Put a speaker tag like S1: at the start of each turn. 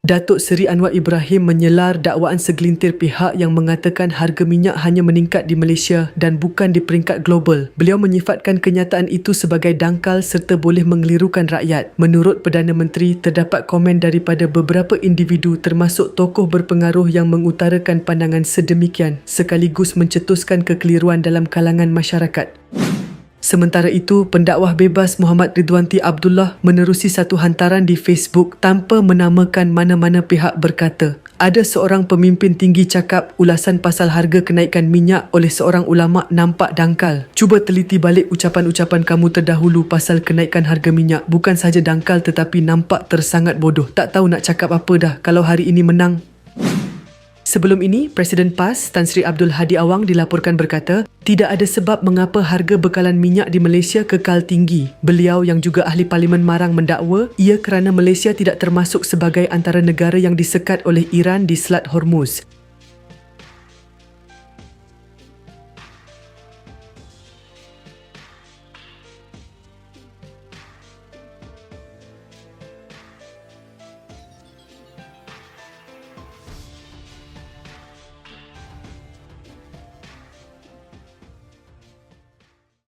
S1: Datuk Seri Anwar Ibrahim menyelar dakwaan segelintir pihak yang mengatakan harga minyak hanya meningkat di Malaysia dan bukan di peringkat global. Beliau menyifatkan kenyataan itu sebagai dangkal serta boleh mengelirukan rakyat. Menurut Perdana Menteri, terdapat komen daripada beberapa individu termasuk tokoh berpengaruh yang mengutarakan pandangan sedemikian sekaligus mencetuskan kekeliruan dalam kalangan masyarakat. Sementara itu, pendakwah bebas Muhammad Ridwanti Abdullah menerusi satu hantaran di Facebook tanpa menamakan mana-mana pihak berkata, ada seorang pemimpin tinggi cakap ulasan pasal harga kenaikan minyak oleh seorang ulama nampak dangkal. Cuba teliti balik ucapan-ucapan kamu terdahulu pasal kenaikan harga minyak. Bukan sahaja dangkal tetapi nampak tersangat bodoh. Tak tahu nak cakap apa dah kalau hari ini menang. Sebelum ini, Presiden PAS Tan Sri Abdul Hadi Awang dilaporkan berkata, tidak ada sebab mengapa harga bekalan minyak di Malaysia kekal tinggi. Beliau yang juga ahli parlimen Marang mendakwa, ia kerana Malaysia tidak termasuk sebagai antara negara yang disekat oleh Iran di Selat Hormuz.